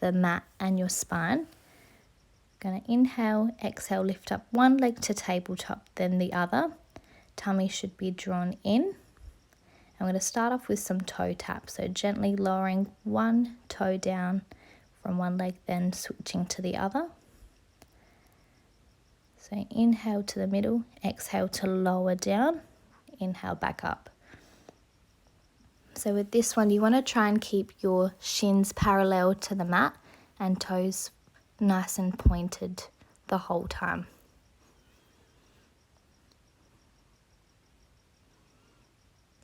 the mat and your spine. Going to inhale, exhale, lift up one leg to tabletop, then the other. Tummy should be drawn in. I'm going to start off with some toe taps, so gently lowering one toe down from one leg, then switching to the other. So inhale to the middle, exhale to lower down, inhale back up. So with this one, you want to try and keep your shins parallel to the mat and toes nice and pointed the whole time.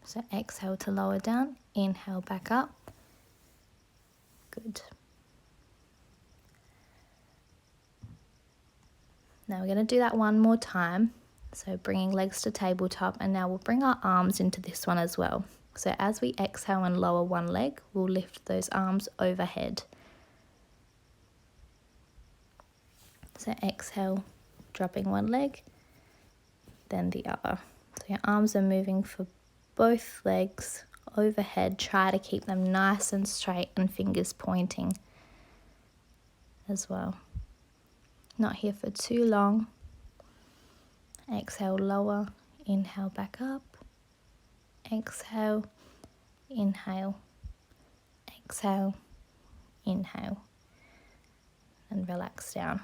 So exhale to lower down, inhale back up. Good. Now we're going to do that one more time. So bringing legs to tabletop, and now we'll bring our arms into this one as well. So as we exhale and lower one leg, we'll lift those arms overhead. So exhale, dropping one leg, then the other. So your arms are moving for both legs overhead. Try to keep them nice and straight and fingers pointing as well. Not here for too long. Exhale, lower, inhale back up. Exhale, inhale, exhale, inhale, and relax down.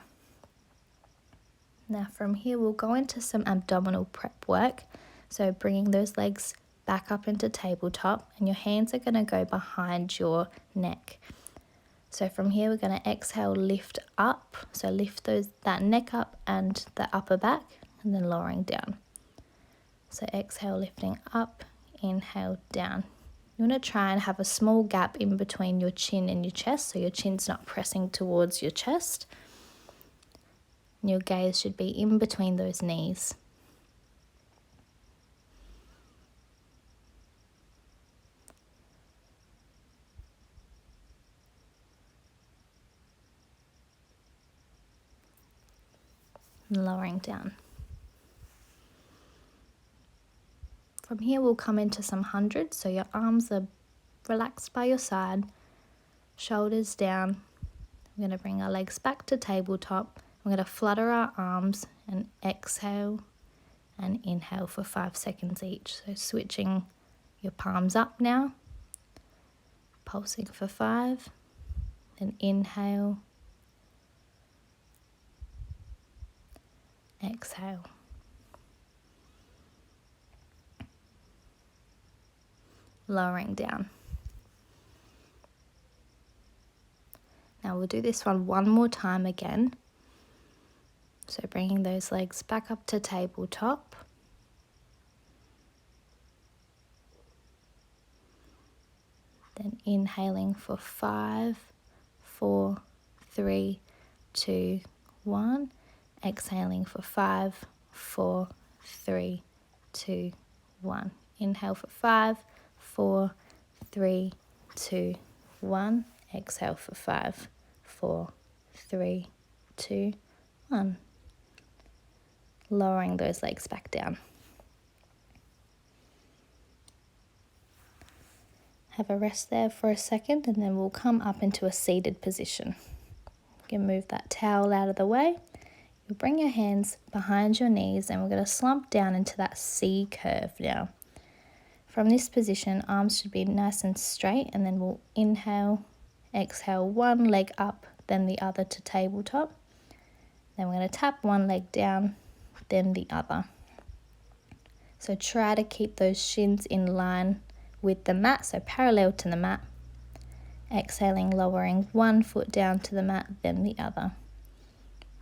Now from here we'll go into some abdominal prep work. So bringing those legs back up into tabletop, and your hands are going to go behind your neck. So from here we're going to exhale, lift up. So lift that neck up and the upper back, and then lowering down. So exhale, lifting up, inhale, down. You want to try and have a small gap in between your chin and your chest, so your chin's not pressing towards your chest. And your gaze should be in between those knees. And lowering down. From here we'll come into some hundreds, so your arms are relaxed by your side, shoulders down. We're going to bring our legs back to tabletop. We're going to flutter our arms and exhale and inhale for 5 seconds each. So switching your palms up now, pulsing for 5, then inhale, exhale. Lowering down. Now we'll do this one more time again. So bringing those legs back up to tabletop. Then inhaling for 5, 4, 3, 2, 1. Exhaling for 5, 4, 3, 2, 1. Inhale for 5, 4, 3, 2, 1. Exhale for 5, 4, 3, 2, 1. Lowering those legs back down. Have a rest there for a second, and then we'll come up into a seated position. You can move that towel out of the way. You'll bring your hands behind your knees, and we're going to slump down into that C curve now. From this position, arms should be nice and straight, and then we'll inhale, exhale, one leg up, then the other to tabletop. Then we're going to tap one leg down, then the other. So try to keep those shins in line with the mat, so parallel to the mat. Exhaling, lowering one foot down to the mat, then the other.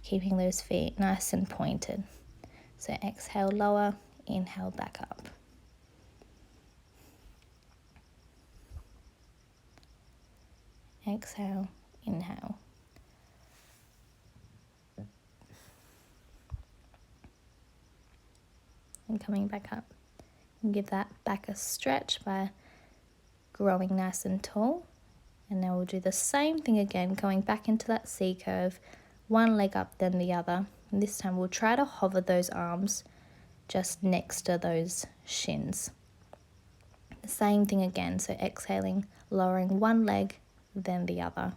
Keeping those feet nice and pointed. So exhale, lower, inhale, back up. Exhale, inhale. And coming back up. And give that back a stretch by growing nice and tall. And now we'll do the same thing again, going back into that C curve, one leg up, then the other. And this time we'll try to hover those arms just next to those shins. The same thing again, so exhaling, lowering one leg, then the other.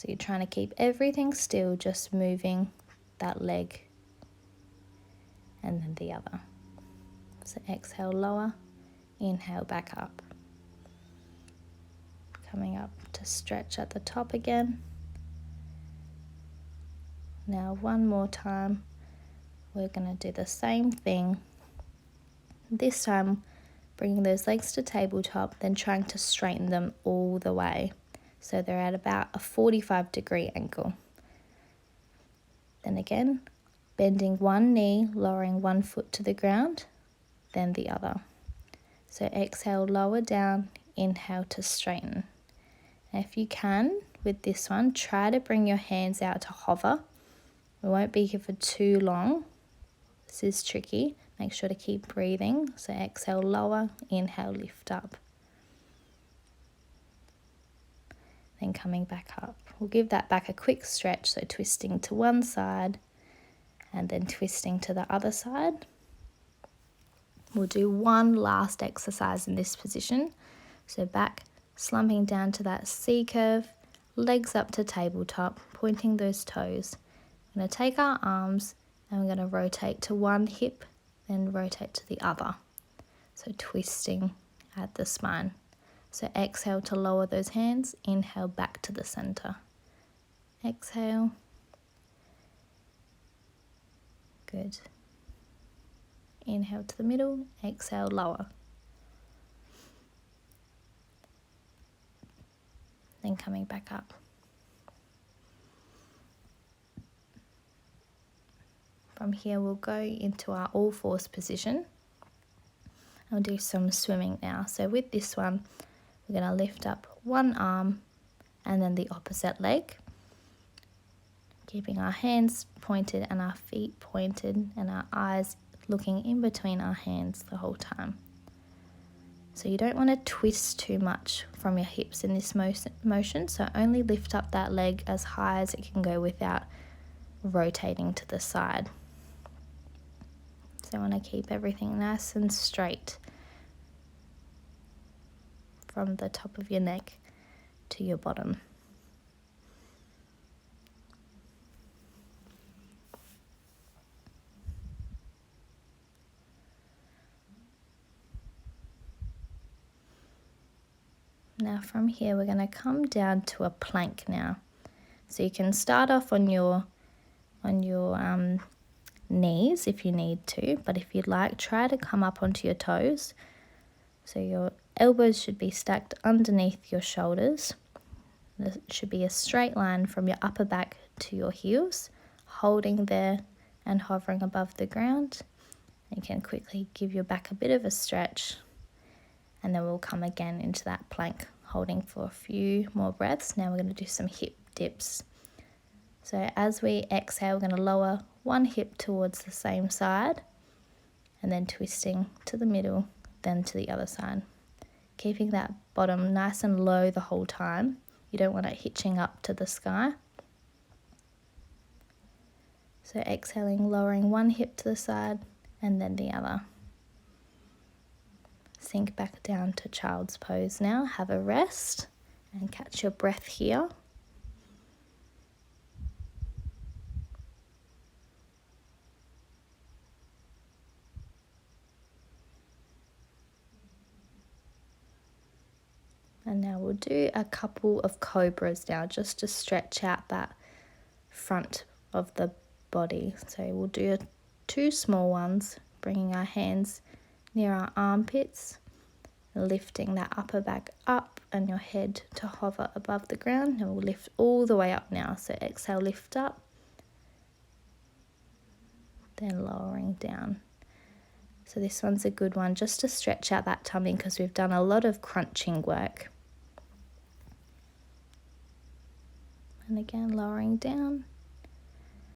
So you're trying to keep everything still, just moving that leg and then the other. So exhale, lower, inhale, back up. Coming up to stretch at the top again. Now one more time, we're going to do the same thing. This time, bringing those legs to tabletop, then trying to straighten them all the way. So they're at about a 45-degree angle. Then again, bending one knee, lowering one foot to the ground, then the other. So exhale, lower down, inhale to straighten. And if you can, with this one, try to bring your hands out to hover. We won't be here for too long. This is tricky. Make sure to keep breathing. So exhale, lower, inhale, lift up. Then coming back up. We'll give that back a quick stretch, so twisting to one side and then twisting to the other side. We'll do one last exercise in this position. So back, slumping down to that C curve, legs up to tabletop, pointing those toes. We're going to take our arms and we're going to rotate to one hip, then rotate to the other. So twisting at the spine. So exhale to lower those hands, inhale back to the center. Exhale. Good. Inhale to the middle, exhale, lower. Then coming back up. From here we'll go into our all fours position. I'll do some swimming now. So with this one, we're going to lift up one arm and then the opposite leg. Keeping our hands pointed and our feet pointed and our eyes looking in between our hands the whole time. So you don't want to twist too much from your hips in this motion, so only lift up that leg as high as it can go without rotating to the side. So I want to keep everything nice and straight from the top of your neck to your bottom. Now from here we're going to come down to a plank now. So you can start off on your knees if you need to, but if you'd like, try to come up onto your toes. So your elbows should be stacked underneath your shoulders. There should be a straight line from your upper back to your heels, holding there and hovering above the ground. You can quickly give your back a bit of a stretch, and then we'll come again into that plank, holding for a few more breaths. Now we're going to do some hip dips. So as we exhale, we're going to lower one hip towards the same side and then twisting to the middle, then to the other side. Keeping that bottom nice and low the whole time. You don't want it hitching up to the sky. So exhaling, lowering one hip to the side and then the other. Sink back down to child's pose now. Have a rest and catch your breath here. And now we'll do a couple of cobras now, just to stretch out that front of the body. So we'll do two small ones, bringing our hands near our armpits, lifting that upper back up and your head to hover above the ground, and we'll lift all the way up now. So exhale, lift up, then lowering down. So this one's a good one just to stretch out that tummy because we've done a lot of crunching work. And again, lowering down